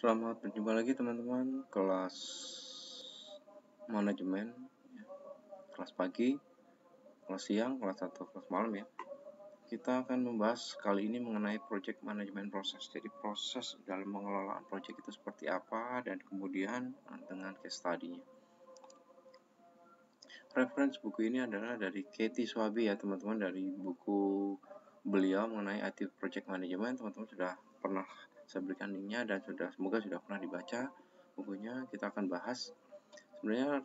Selamat berjumpa lagi teman-teman kelas manajemen ya. Kelas pagi, kelas siang, kelas atau kelas malam ya. Kita akan membahas kali ini mengenai project management proses. Jadi proses dalam pengelolaan project itu seperti apa dan kemudian dengan case study-nya. Reference buku ini adalah dari Katie Swaby ya teman-teman, dari buku beliau mengenai IT Project Management. Teman-teman sudah pernah saya berikan linknya dan semoga sudah pernah dibaca bukunya. Kita akan bahas sebenarnya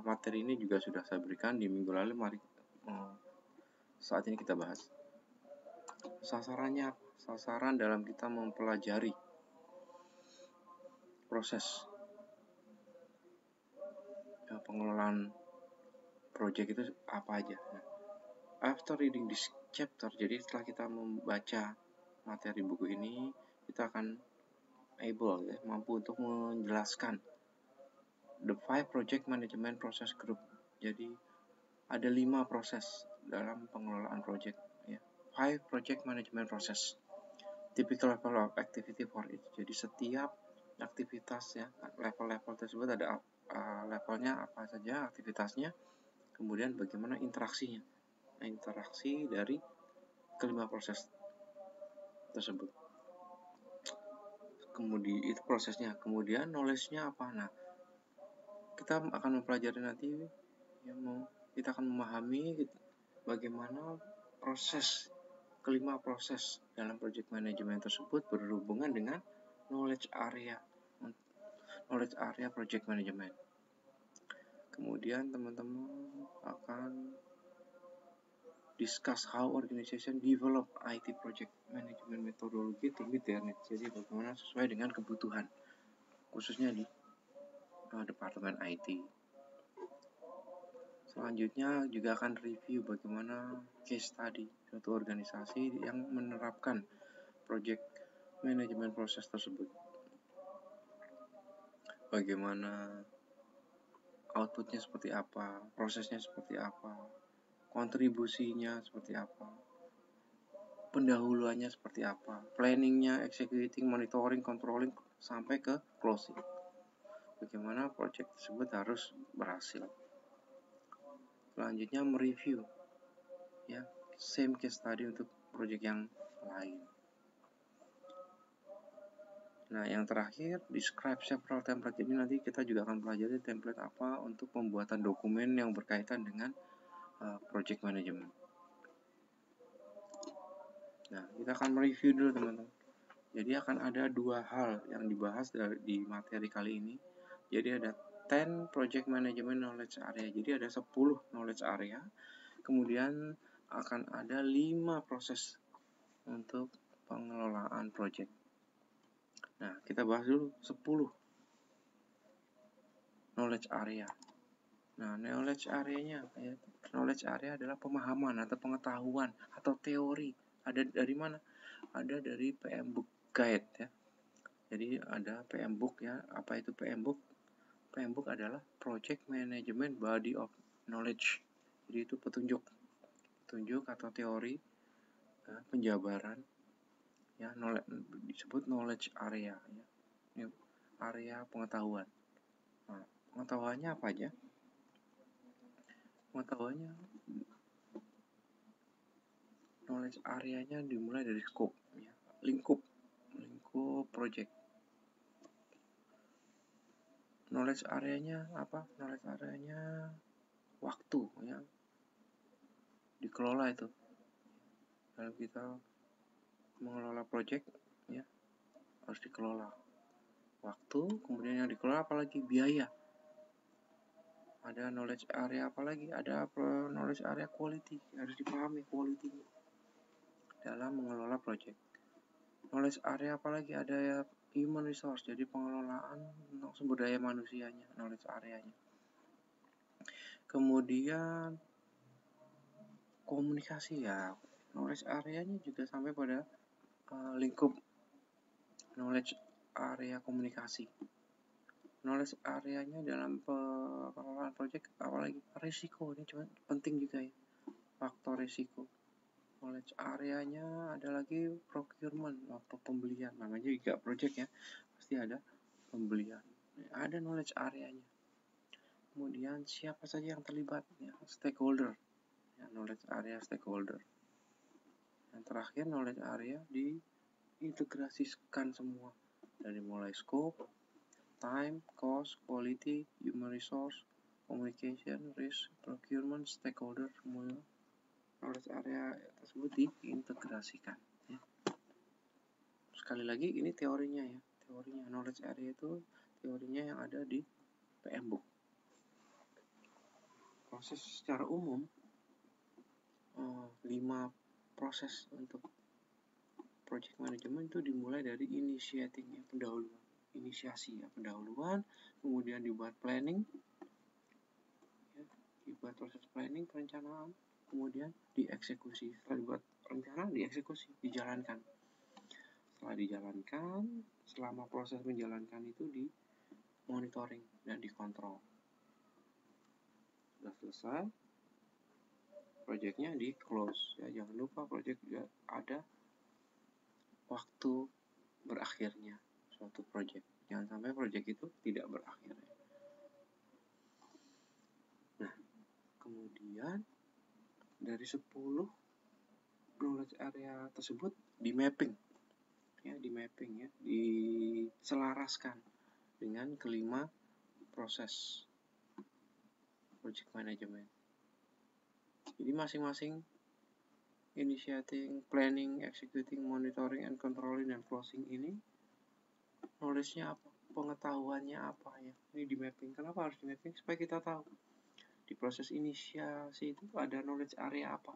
materi ini juga sudah saya berikan di minggu lalu. Mari saat ini kita bahas sasaran dalam kita mempelajari proses pengelolaan project itu apa aja. After reading this chapter, jadi setelah kita membaca materi buku ini, kita akan mampu untuk menjelaskan the 5 project management process group. Jadi ada 5 proses dalam pengelolaan project ya. 5 project management process. Typical level of activity for it. Jadi setiap aktivitas ya, level-level tersebut ada levelnya apa saja, aktivitasnya, kemudian bagaimana interaksinya. Nah, interaksi dari kelima proses tersebut. Kemudian itu prosesnya, kemudian knowledge-nya apa. Nah, kita akan mempelajari nanti ya, kita akan memahami bagaimana kelima proses dalam project management tersebut berhubungan dengan knowledge area project management. Kemudian teman-teman akan discuss how organization develop IT project management methodology to meet their needs. Jadi bagaimana sesuai dengan kebutuhan, khususnya di departemen IT. Selanjutnya juga akan review bagaimana case study suatu organisasi yang menerapkan project management proses tersebut. Bagaimana outputnya seperti apa, prosesnya seperti apa, kontribusinya seperti apa, pendahuluannya seperti apa, planningnya, executing, monitoring, controlling, sampai ke closing. Bagaimana project tersebut harus berhasil. Selanjutnya mereview ya, same case study untuk project yang lain. Nah, yang terakhir, describe several template. Jadi nanti kita juga akan pelajari template apa untuk pembuatan dokumen yang berkaitan dengan project management. Nah, kita akan mereview dulu teman-teman. Jadi akan ada 2 hal yang dibahas di materi kali ini. Jadi ada 10 project management knowledge area. Jadi ada 10 knowledge area. Kemudian akan ada 5 proses untuk pengelolaan project. Nah, kita bahas dulu 10 knowledge area. Nah, knowledge area-nya ya. Knowledge area adalah pemahaman atau pengetahuan atau teori. Ada dari mana? Ada dari PM Book Guide ya. Jadi ada PM Book ya. Apa itu PM Book? PM Book adalah Project Management Body of Knowledge. Jadi itu petunjuk atau teori penjabaran ya, disebut knowledge area ya. Ini area pengetahuan. Nah, pengetahuannya apa aja? Pengetahuannya knowledge area-nya dimulai dari scope ya, lingkup project. Knowledge area-nya apa? Knowledge area-nya waktu ya, dikelola itu. Kalau kita mengelola project ya, harus dikelola waktu. Kemudian yang dikelola apalagi? Biaya. Ada knowledge area apalagi? Ada knowledge area quality. Harus dipahami quality dalam mengelola project. Knowledge area apalagi? Ada ya, human resource. Jadi pengelolaan sumber daya manusianya, knowledge area-nya. Kemudian komunikasi ya. Knowledge area-nya juga sampai pada lingkup knowledge area komunikasi. Knowledge area-nya dalam pengelolaan project apalagi? Risiko, ini cuma penting juga ya. Faktor risiko. knowledge areanya ada lagi procurement atau pembelian, namanya juga project ya, pasti ada pembelian, ada knowledge areanya. Kemudian siapa saja yang terlibat ya, stakeholder ya, knowledge area stakeholder. Yang terakhir knowledge area diintegrasikan semua dari mulai scope, time, cost, quality, human resource, communication, risk, procurement, stakeholder, semua knowledge area tersebut diintegrasikan ya. Sekali lagi ini teorinya ya, teorinya knowledge area itu teorinya yang ada di PM Book. Proses secara umum 5 proses untuk project management itu dimulai dari initiating ya, pendahuluan, inisiasi ya, pendahuluan, kemudian dibuat planning ya, dibuat proses planning, perencanaan, kemudian dieksekusi. Setelah dibuat rencana, dieksekusi, dijalankan. Setelah dijalankan, selama proses menjalankan itu di monitoring dan dikontrol. Sudah selesai, projectnya di close ya. Jangan lupa project juga ada waktu berakhirnya suatu project. Jangan sampai project itu tidak berakhir. Nah, kemudian dari 10 knowledge area tersebut di mapping ya, diselaraskan dengan kelima proses project management. Jadi masing-masing initiating, planning, executing, monitoring, and controlling, dan closing ini knowledge-nya apa? Pengetahuannya apa ya? Ini di mapping. Kenapa harus di mapping? Supaya kita tahu di proses inisiasi itu ada knowledge area apa,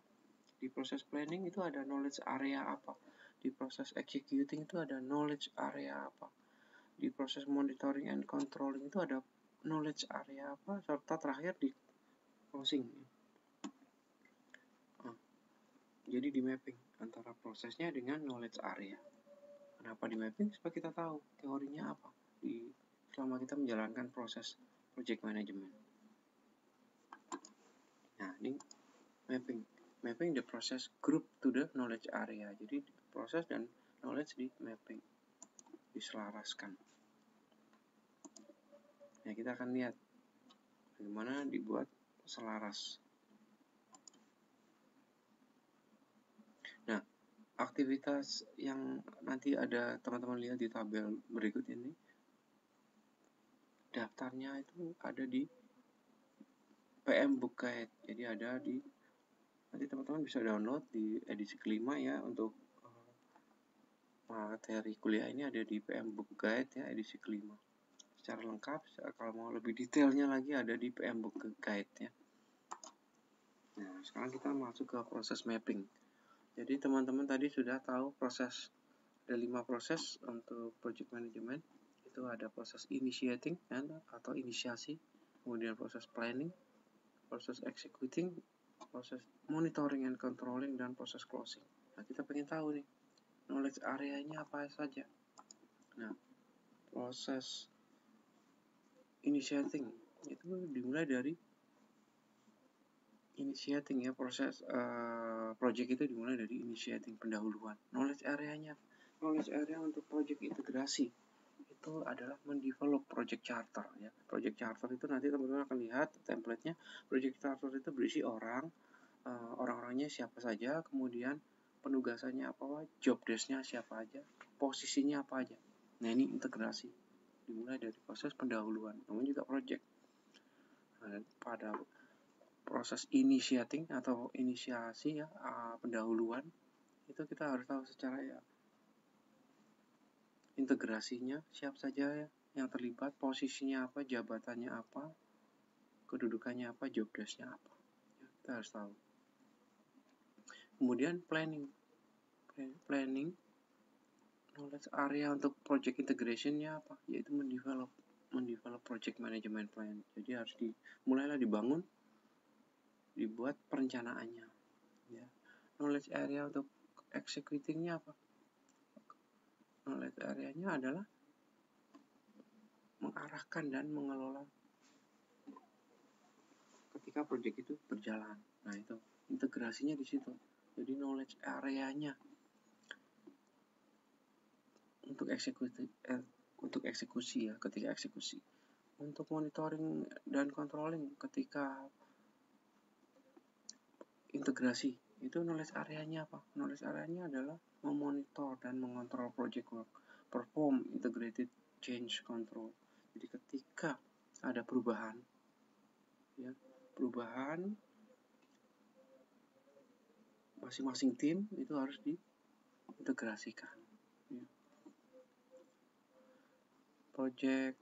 di proses planning itu ada knowledge area apa, di proses executing itu ada knowledge area apa, di proses monitoring and controlling itu ada knowledge area apa, serta terakhir di closing. Jadi di mapping antara prosesnya dengan knowledge area. Kenapa di mapping? Supaya kita tahu teorinya apa selama kita menjalankan proses project management. Nah, ini mapping the process group to the knowledge area. Jadi proses dan knowledge di mapping, diselaraskan. Nah, kita akan lihat bagaimana dibuat selaras. Nah, aktivitas yang nanti ada teman-teman lihat di tabel berikut ini, daftarnya itu ada di PM Book Guide. Jadi ada nanti teman-teman bisa download di edisi kelima ya, untuk materi kuliah ini ada di PM Book Guide ya, edisi kelima. Secara lengkap, kalau mau lebih detailnya lagi ada di PM Book Guide ya. Nah, sekarang kita masuk ke proses mapping. Jadi teman-teman tadi sudah tahu proses, ada 5 proses untuk project management. Itu ada proses initiating atau inisiasi, kemudian proses planning, proses executing, proses monitoring and controlling, dan proses closing. Nah, kita pengen tahu nih knowledge area-nya apa saja. Nah, proses initiating itu dimulai dari initiating ya, proses project itu dimulai dari initiating, pendahuluan. Knowledge area-nya, knowledge area untuk project integrasi itu adalah mendevelop project charter ya. Project charter itu nanti teman-teman akan lihat template-nya. Project charter itu berisi orang-orangnya siapa saja, kemudian penugasannya apa, job desk-nya siapa aja, posisinya apa aja. Nah, ini integrasi dimulai dari proses pendahuluan, namun juga project. Nah, pada proses initiating atau inisiasi ya, pendahuluan itu kita harus tahu secara ya integrasinya siapa saja ya yang terlibat, posisinya apa, jabatannya apa, kedudukannya apa, job desk-nya apa ya, kita harus tahu. Kemudian planning knowledge area untuk project integration-nya apa, yaitu mendevelop project management plan. Jadi harus mulailah dibangun, dibuat perencanaannya ya. Knowledge area untuk executing-nya apa? Knowledge area-nya adalah mengarahkan dan mengelola ketika project itu berjalan. Nah, itu integrasinya di situ. Jadi knowledge area-nya untuk eksekusi ya, ketika eksekusi. Untuk monitoring dan controlling ketika integrasi, itu knowledge area-nya apa? Knowledge area-nya adalah memonitor dan mengontrol project work, perform integrated change control. Jadi ketika ada perubahan, ya, perubahan masing-masing tim itu harus diintegrasikan. Ya. Project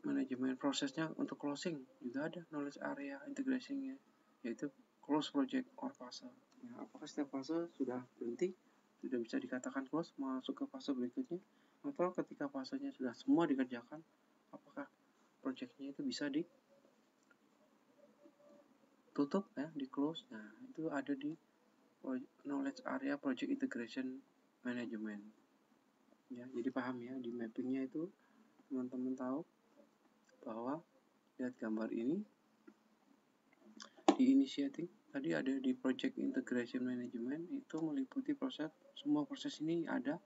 manajemen prosesnya untuk closing juga ada knowledge area integrasinya, yaitu close project or fase. Ya, apakah setiap fase sudah berhenti, sudah bisa dikatakan close, masuk ke fase berikutnya, atau ketika fasenya sudah semua dikerjakan, apakah projectnya itu bisa ditutup ya, di close. Nah, itu ada di knowledge area project integration management. Ya, jadi paham ya, di mappingnya itu teman-teman tahu bahwa lihat gambar ini, di initiating tadi ada di project integration management itu meliputi proses, semua proses ini ada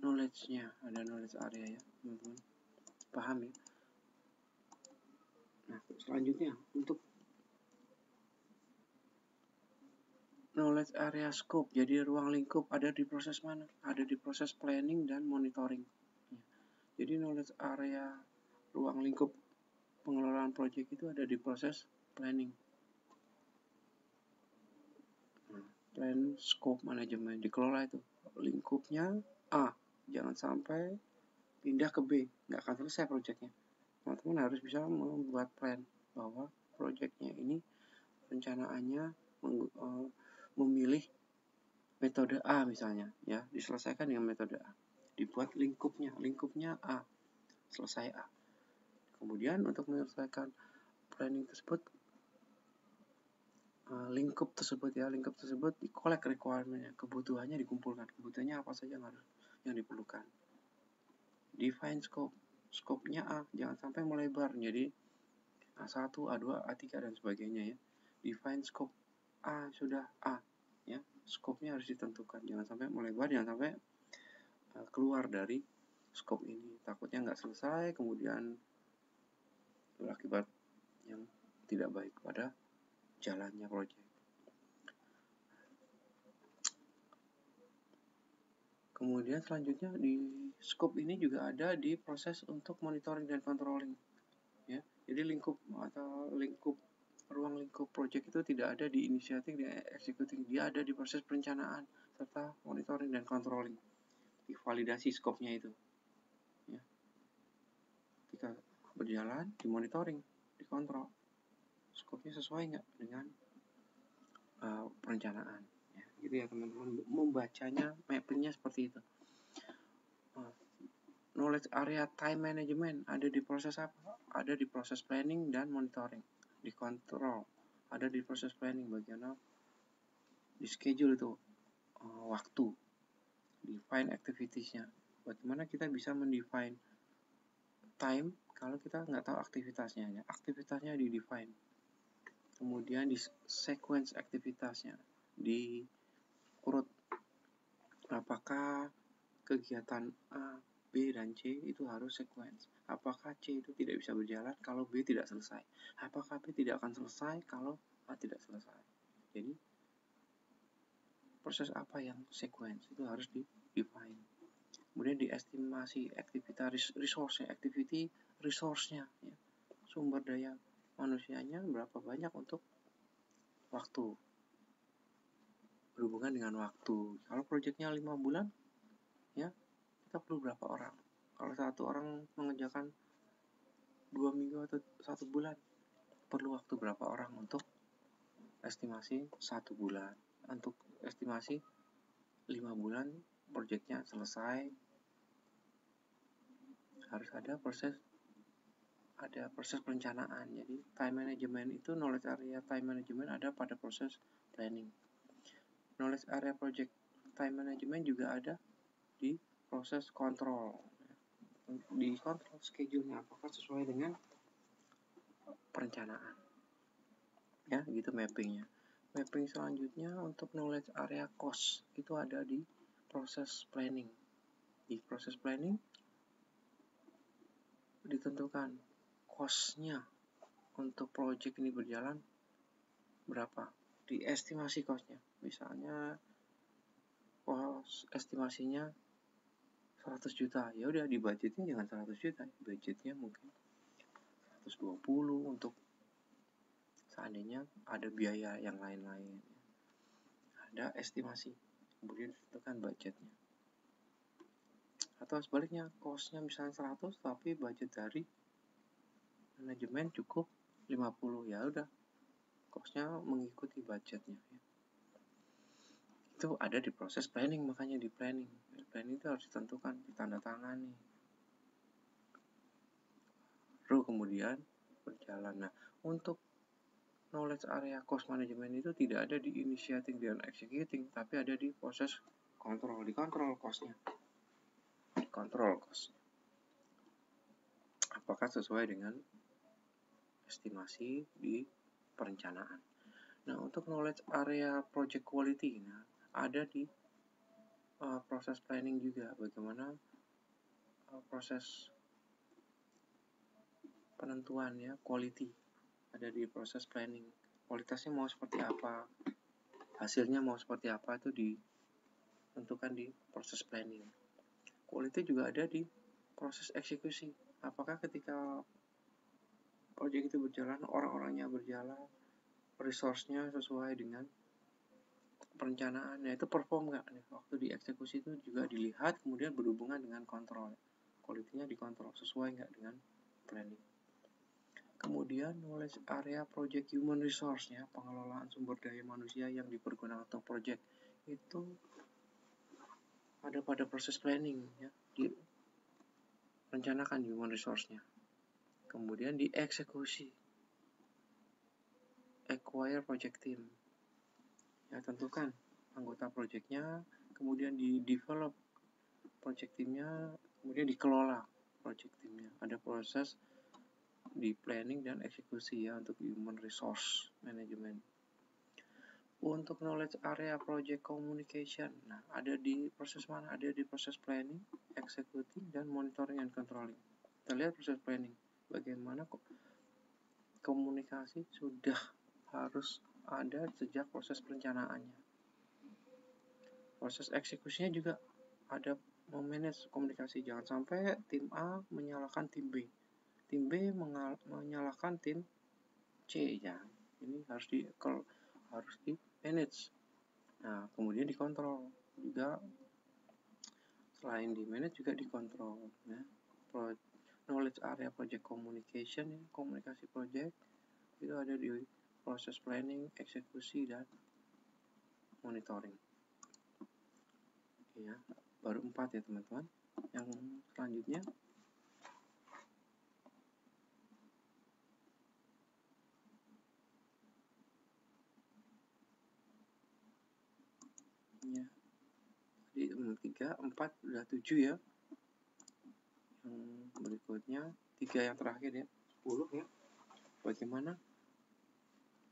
knowledge-nya, ada knowledge area ya teman-teman, paham ya. Nah selanjutnya untuk knowledge area scope, jadi ruang lingkup ada di proses mana? Ada di proses planning dan monitoring. Jadi knowledge area ruang lingkup pengelolaan project itu ada di proses planning. Plan scope management dikelola itu lingkupnya A, jangan sampai pindah ke B, nggak akan selesai projectnya. Teman-teman harus bisa membuat plan bahwa projectnya ini rencanaannya memilih metode A misalnya, ya diselesaikan dengan metode A, dibuat lingkupnya A, selesai A. Kemudian untuk menyelesaikan planning tersebut, lingkup tersebut di-collect requirement-nya, kebutuhannya dikumpulkan, kebutuhannya apa saja yang diperlukan. Define scope, scope-nya A, jangan sampai melebar jadi A1, A2, A3 dan sebagainya ya. Define scope A sudah A ya, scope-nya harus ditentukan, jangan sampai melebar, jangan sampai keluar dari scope ini, takutnya nggak selesai kemudian berakibat yang tidak baik pada jalannya proyek. Kemudian selanjutnya di scope ini juga ada di proses untuk monitoring dan controlling ya. Jadi lingkup ruang lingkup project itu tidak ada di initiating dan executing, dia ada di proses perencanaan serta monitoring dan controlling, di validasi scope-nya itu ya. Ketika berjalan, di monitoring, dikontrol scope-nya sesuai nggak dengan perencanaan ya. Gitu ya teman-teman, membacanya mappingnya seperti itu. Knowledge area time management ada di proses apa? Ada di proses planning dan monitoring, di control ada di proses planning, bagian di schedule itu waktu, define activitiesnya, bagaimana kita bisa mendefine time kalau kita nggak tahu aktivitasnya ya. Aktivitasnya di define, kemudian di sequence aktivitasnya, di urut apakah kegiatan A, B, dan C itu harus sequence. Apakah C itu tidak bisa berjalan kalau B tidak selesai? Apakah B tidak akan selesai kalau A tidak selesai? Jadi proses apa yang sequence itu harus di-define. Kemudian diestimasi aktivitas activity resource-nya ya. Sumber daya manusianya berapa banyak untuk waktu, berhubungan dengan waktu. Kalau proyeknya 5 bulan ya, kita perlu berapa orang? Kalau satu orang mengerjakan 2 minggu atau 1 bulan, perlu waktu berapa orang untuk estimasi 1 bulan, untuk estimasi 5 bulan proyeknya selesai. Harus ada proses perencanaan. Jadi time management itu, knowledge area time management ada pada proses planning. Knowledge area project time management juga ada di proses kontrol, di kontrol schedule-nya apakah sesuai dengan perencanaan ya, gitu mappingnya. Mapping selanjutnya untuk knowledge area cost itu ada di proses planning. Di proses planning ditentukan cost-nya untuk project ini berjalan berapa, diestimasi cost-nya. Misalnya cost estimasinya 100 juta, ya udah di budgetnya jangan 100 juta, budgetnya mungkin 120 untuk seandainya ada biaya yang lain-lain. Ada estimasi, kemudian ditentukan budgetnya. Atau sebaliknya, cost-nya misalnya 100 tapi budget dari manajemen cukup 50, ya udah cost-nya mengikuti budgetnya. Itu ada di proses planning, makanya di planning itu harus ditentukan, ditandatangani. Lalu kemudian berjalan. Nah, untuk knowledge area cost management itu tidak ada di initiating dan executing, tapi ada di proses kontrol, dikontrol cost-nya. Kontrol cost. Apakah sesuai dengan estimasi di perencanaan. Nah, untuk knowledge area project quality, nah, ada di proses planning juga, bagaimana proses penentuan ya quality ada di proses planning. Kualitasnya mau seperti apa, hasilnya mau seperti apa, itu ditentukan di proses planning. Quality juga ada di proses eksekusi. Apakah ketika proyek itu berjalan, orang-orangnya berjalan, resource-nya sesuai dengan perencanaan, itu perform nggak? Waktu dieksekusi itu juga dilihat, kemudian berhubungan dengan kontrol. Quality-nya dikontrol, sesuai nggak dengan planning. Kemudian knowledge area project human resource-nya, pengelolaan sumber daya manusia yang dipergunakan untuk project itu ada pada proses planning ya, direncanakan human resource-nya. Kemudian dieksekusi, acquire project team. Ya, tentukan anggota project-nya, kemudian di-develop project team-nya, kemudian dikelola project team-nya. Ada proses di planning dan eksekusi ya untuk human resource management. Untuk knowledge area project communication, nah ada di proses mana? Ada di proses planning, executing, dan monitoring and controlling. Kita lihat proses planning, bagaimana komunikasi sudah harus ada sejak proses perencanaannya. Proses eksekusinya juga ada memanage komunikasi, jangan sampai tim A menyalahkan tim B, tim B menyalahkan tim C, ya. Ini harus di manage. Nah, kemudian dikontrol juga, selain di manage juga dikontrol. Ya. Knowledge area project communication, ya, komunikasi project itu ada di proses planning, eksekusi, dan monitoring. Ya, baru 4 ya teman-teman. Yang selanjutnya ya, jadi 3, 4, udah 7 ya. Yang berikutnya 3 yang terakhir ya, 10 ya. Bagaimana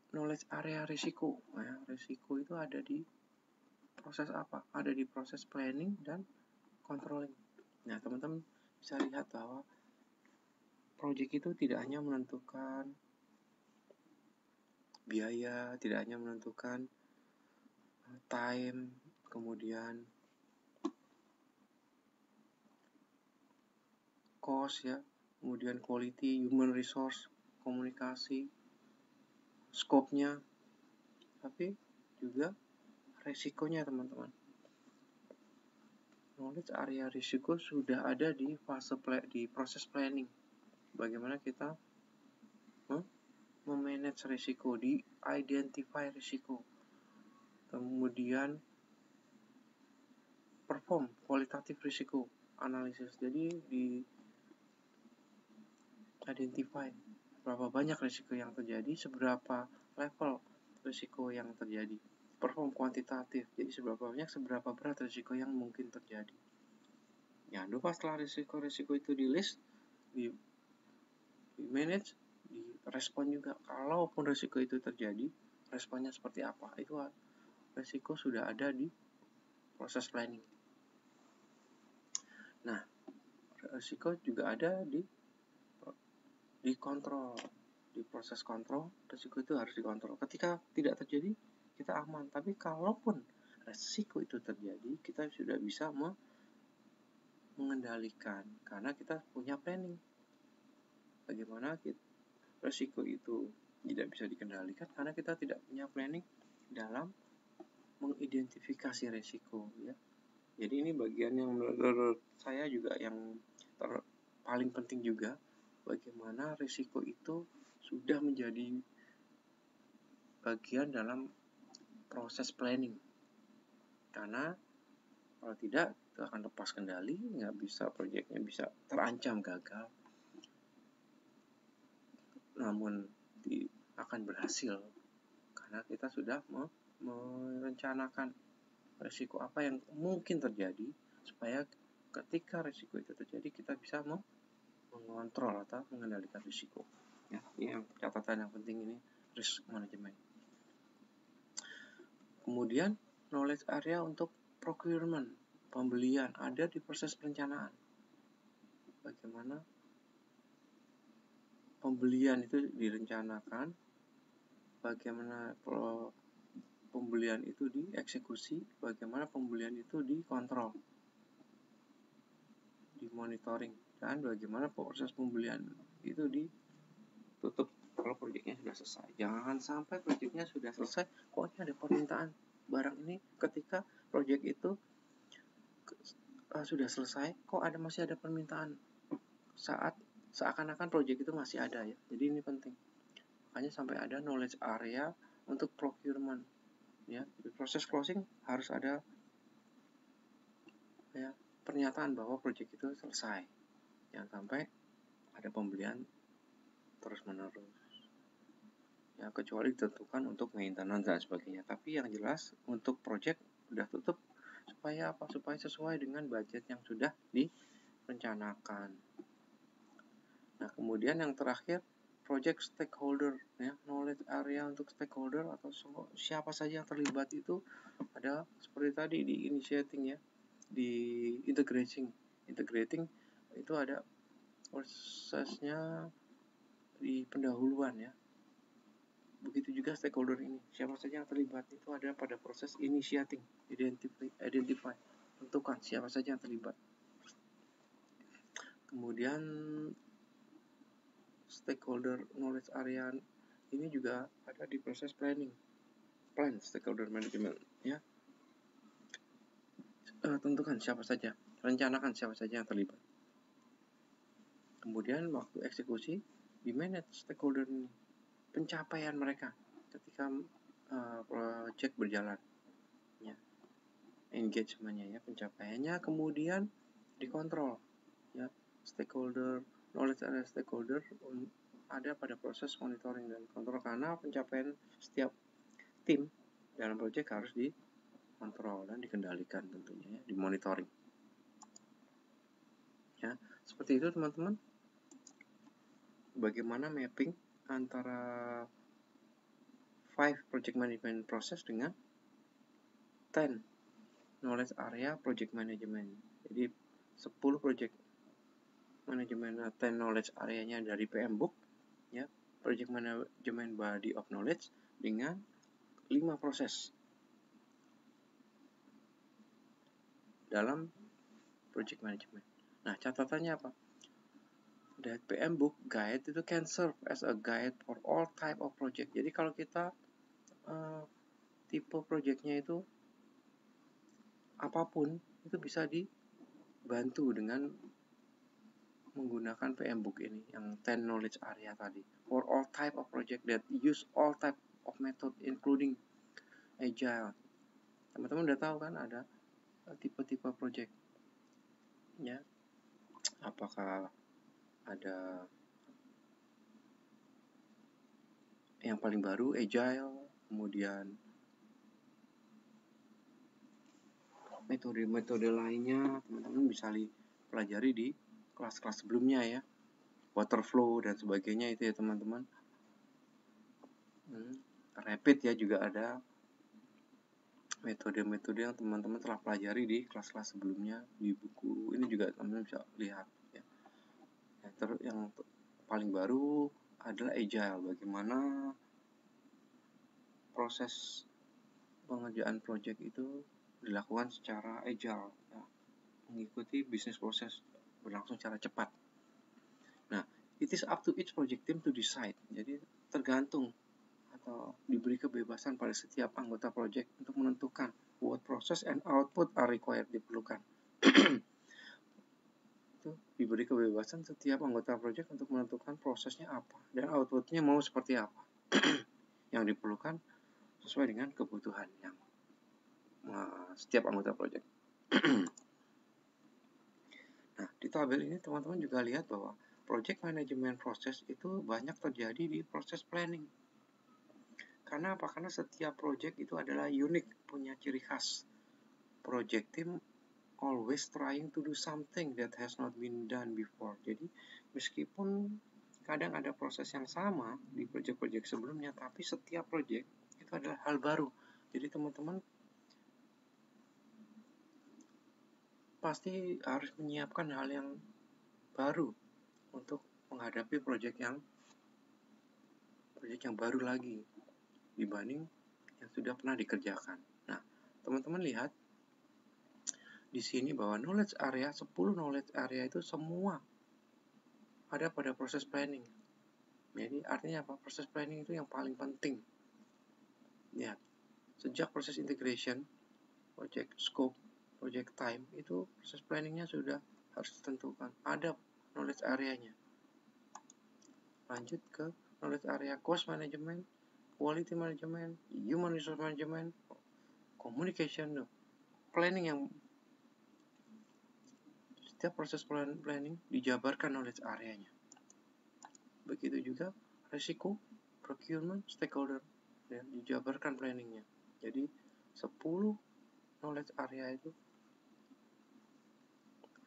knowledge area risiko? Nah, risiko itu ada di proses apa? Ada di proses planning dan controlling. Nah, teman-teman bisa lihat bahwa project itu tidak hanya menentukan biaya, tidak hanya menentukan time, kemudian cost ya, kemudian quality, human resource, komunikasi, scope-nya, tapi juga resikonya teman-teman. Knowledge area risiko sudah ada di fase di proses planning. Bagaimana kita memanage risiko, di identify risiko, kemudian perform kualitatif risiko analisis. Jadi di identify berapa banyak risiko yang terjadi, seberapa level risiko yang terjadi. Perform kuantitatif, jadi seberapa banyak, seberapa berat risiko yang mungkin terjadi. Jangan lupa setelah risiko-risiko itu di list, di manage, di respon juga. Kalaupun risiko itu terjadi, responnya seperti apa. Itu resiko sudah ada di proses planning. Nah, resiko juga ada di kontrol. Di proses kontrol, resiko itu harus dikontrol. Ketika tidak terjadi, kita aman. Tapi kalaupun resiko itu terjadi, kita sudah bisa mengendalikan karena kita punya planning. Bagaimana resiko itu tidak bisa dikendalikan karena kita tidak punya planning dalam mengidentifikasi resiko, ya. Jadi ini bagian yang menurut saya juga yang paling penting juga, bagaimana resiko itu sudah menjadi bagian dalam proses planning. Karena kalau tidak, itu akan lepas kendali, nggak bisa, proyeknya bisa terancam gagal. Namun akan berhasil karena kita sudah merencanakan risiko apa yang mungkin terjadi, supaya ketika risiko itu terjadi kita bisa mengontrol atau mengendalikan risiko. Ya, ini yang catatan yang penting, ini risk management. Kemudian knowledge area untuk procurement, pembelian, ada di proses perencanaan. Bagaimana pembelian itu direncanakan, bagaimana pembelian itu dieksekusi, bagaimana pembelian itu dikontrol, dimonitoring, dan bagaimana proses pembelian itu ditutup kalau proyeknya sudah selesai. Jangan sampai proyeknya sudah selesai, kok ada permintaan barang ini ketika proyek itu sudah selesai, kok masih ada permintaan saat seakan-akan proyek itu masih ada, ya. Jadi ini penting. Makanya sampai ada knowledge area untuk procurement, ya. Di proses closing harus ada, ya, pernyataan bahwa proyek itu selesai. Jangan sampai ada pembelian terus-menerus, ya, kecuali ditentukan untuk maintenance dan sebagainya. Tapi yang jelas untuk proyek udah tutup, supaya apa? Supaya sesuai dengan budget yang sudah direncanakan. Nah, kemudian yang terakhir, project stakeholder, ya, knowledge area untuk stakeholder atau siapa saja yang terlibat itu ada seperti tadi di initiating, ya, di integrating itu ada prosesnya di pendahuluan, ya. Begitu juga stakeholder ini, siapa saja yang terlibat itu ada pada proses initiating, identify, tentukan siapa saja yang terlibat. Kemudian stakeholder knowledge area ini juga ada di proses plan stakeholder management, ya. Tentukan siapa saja, rencanakan siapa saja yang terlibat. Kemudian waktu eksekusi di manage stakeholder ini, pencapaian mereka ketika project berjalan, ya, engagementnya, ya, pencapaiannya. Kemudian dikontrol, ya, stakeholder knowledge area stakeholder ada pada proses monitoring dan kontrol, karena pencapaian setiap tim dalam proyek harus dikontrol dan dikendalikan tentunya, ya, dimonitoring. Ya, seperti itu teman-teman. Bagaimana mapping antara 5 project management process dengan 10 knowledge area project management. Jadi 10 project management 10 knowledge area-nya dari PM Book, ya, project management body of knowledge dengan 5 proses dalam project management. Nah, catatannya apa? That PM Book guide itu can serve as a guide for all type of project. Jadi kalau kita tipe projectnya itu apapun, itu bisa dibantu dengan menggunakan PM Book ini, yang 10 knowledge area tadi. For all type of project that use all type of method including agile. Teman-teman udah tahu kan ada tipe-tipe project, ya. Apakah ada yang paling baru agile, kemudian metode-metode lainnya teman-teman bisa pelajari di kelas-kelas sebelumnya, ya, waterflow dan sebagainya itu, ya teman-teman. rapid ya, juga ada metode-metode yang teman-teman telah pelajari di kelas-kelas sebelumnya di buku ini juga teman-teman bisa lihat ya. Terus yang paling baru adalah agile, bagaimana proses pengerjaan project itu dilakukan secara agile ya, mengikuti bisnis proses berlangsung secara cepat. Nah, it is up to each project team to decide. Jadi tergantung atau diberi kebebasan pada setiap anggota project untuk menentukan what process and output are required, diperlukan. Itu diberi kebebasan setiap anggota project untuk menentukan prosesnya apa dan outputnya mau seperti apa yang diperlukan sesuai dengan kebutuhan yang setiap anggota project. Nah, di tabel ini teman-teman juga lihat bahwa project management proses itu banyak terjadi di proses planning. Karena apa? Karena setiap project itu adalah unik, punya ciri khas. Project team always trying to do something that has not been done before. Jadi, meskipun kadang ada proses yang sama di project-project sebelumnya, tapi setiap project itu adalah hal baru. Jadi, teman-teman pasti harus menyiapkan hal yang baru untuk menghadapi project yang baru lagi dibanding yang sudah pernah dikerjakan. Nah, teman-teman lihat di sini bahwa knowledge area, 10 knowledge area itu semua ada pada proses planning. Jadi artinya apa? Proses planning itu yang paling penting. Ya, sejak proses integration, project scope, project time, itu proses planningnya sudah harus ditentukan. Ada knowledge area-nya. Lanjut ke knowledge area cost management, quality management, human resource management, communication, planning yang setiap proses planning dijabarkan knowledge area-nya. Begitu juga risiko, procurement, stakeholder, ya, dijabarkan planningnya. Jadi 10 knowledge area itu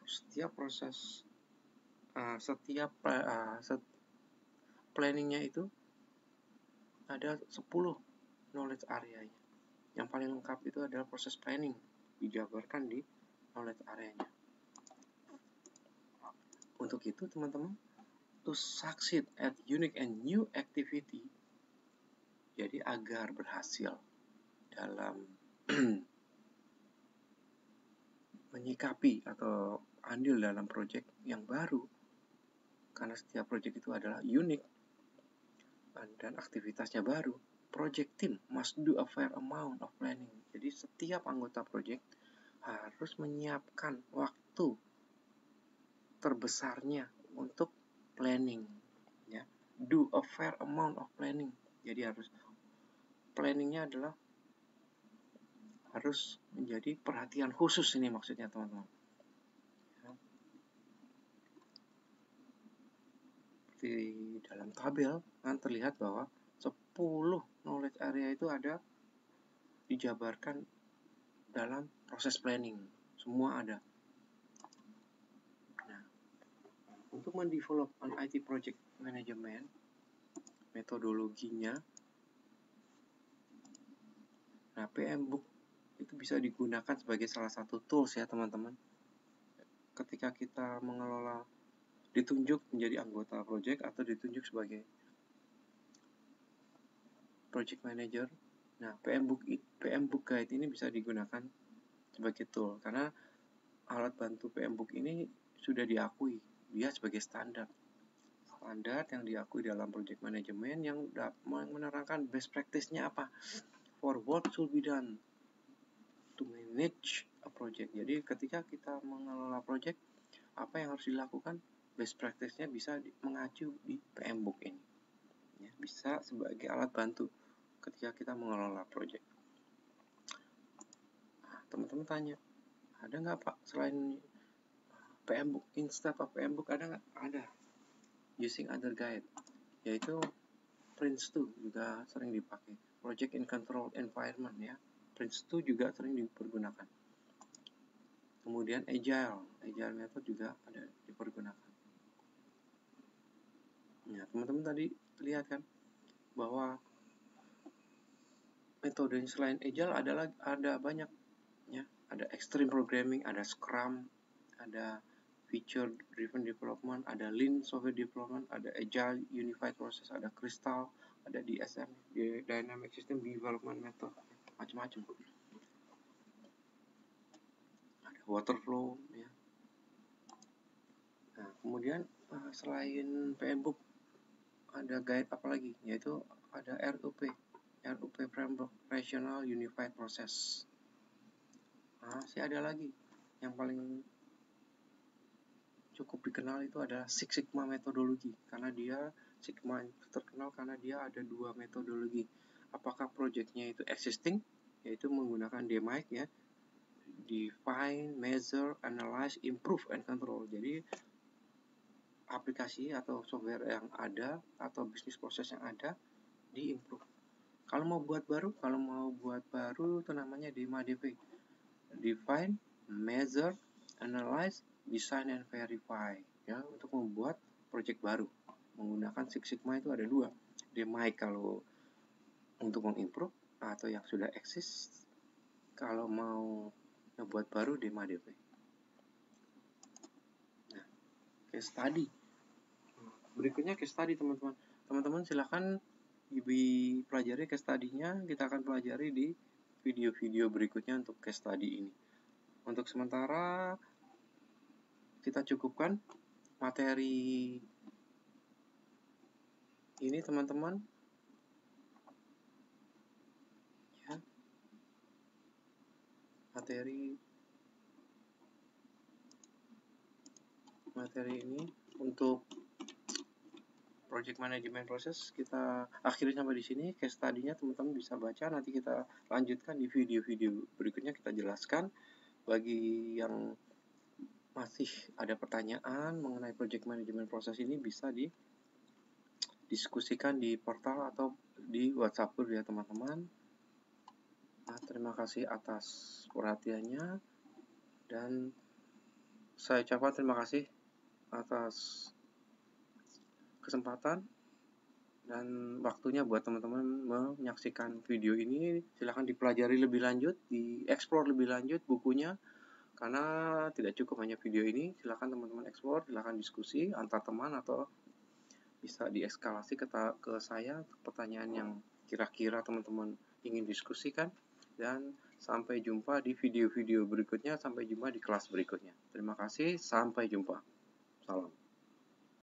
setiap proses planningnya itu ada 10 knowledge area-nya. Yang paling lengkap itu adalah proses planning, dijabarkan di knowledge area-nya. Untuk itu teman-teman, to succeed at unique and new activity, jadi agar berhasil dalam menyikapi atau andil dalam project yang baru, karena setiap project itu adalah unik dan aktivitasnya baru, project team must do a fair amount of planning. Jadi setiap anggota project harus menyiapkan waktu terbesarnya untuk planning, ya. Do a fair amount of planning. Jadi harus planningnya adalah harus menjadi perhatian khusus, ini maksudnya teman-teman. Di dalam tabel kan terlihat bahwa 10 knowledge area itu ada dijabarkan dalam proses planning. Semua ada. Nah, untuk mendevelop an IT project management, metodologinya, nah PM Book itu bisa digunakan sebagai salah satu tools ya teman-teman. Ketika kita mengelola, ditunjuk menjadi anggota project atau ditunjuk sebagai project manager, nah PM Book Guide ini bisa digunakan sebagai tool karena alat bantu PM Book ini sudah diakui dia sebagai standar yang diakui dalam project management yang menerangkan best practice-nya apa for what should be done to manage a project. Jadi ketika kita mengelola project, apa yang harus dilakukan, best practice-nya bisa mengacu di PM Book ini ya, bisa sebagai alat bantu ketika kita mengelola project. Nah, teman-teman tanya, ada nggak Pak selain PM Book, instead of PM Book ada nggak? Ada, using other guide, yaitu Prince2 juga sering dipakai, project in control environment ya, Prince2 juga sering dipergunakan. Kemudian agile method juga ada dipergunakan. Nah, teman-teman tadi lihat kan bahwa metode selain Agile ada banyak ya, ada extreme programming, ada Scrum, ada feature driven development, ada lean software development, ada Agile unified process, ada Crystal, ada DSM, dynamic system development method, macam-macam. Ada waterflow ya. Nah, kemudian selain PMBOK ada guide apa lagi, yaitu ada RUP Framework Rational Unified Process. Masih ada lagi yang paling cukup dikenal itu adalah Six Sigma metodologi, karena dia Sigma itu terkenal karena dia ada dua metodologi. Apakah projectnya itu existing, yaitu menggunakan DMAIC ya, define, measure, analyze, improve, and control. Jadi aplikasi atau software yang ada atau bisnis proses yang ada diimprove. Kalau mau buat baru itu namanya DMA-DV. Define, measure, analyze, design, and verify ya, untuk membuat project baru menggunakan Six Sigma itu ada dua, DMAIC kalau untuk mengimprove atau yang sudah eksis. Kalau mau membuat baru DMA-DV. Nah, case study berikutnya, case study teman-teman silahkan dipelajari case study-nya. Kita akan pelajari di video-video berikutnya untuk case study ini. Untuk sementara kita cukupkan materi ini teman-teman ya, materi ini untuk project management process kita akhiri sampai di sini. Case study-nya teman-teman bisa baca, nanti kita lanjutkan di video-video berikutnya, kita jelaskan. Bagi yang masih ada pertanyaan mengenai project management process ini, bisa didiskusikan di portal atau di WhatsApp group ya teman-teman. Terima kasih atas perhatiannya, dan saya ucapkan terima kasih atas kesempatan dan waktunya buat teman-teman menyaksikan video ini. Silahkan dipelajari lebih lanjut, dieksplor lebih lanjut bukunya, karena tidak cukup hanya video ini. Silahkan teman-teman eksplor, silahkan diskusi antar teman, atau bisa dieskalasi ke saya pertanyaan yang kira-kira teman-teman ingin diskusikan. Dan sampai jumpa di video-video berikutnya, sampai jumpa di kelas berikutnya. Terima kasih, sampai jumpa. Salam.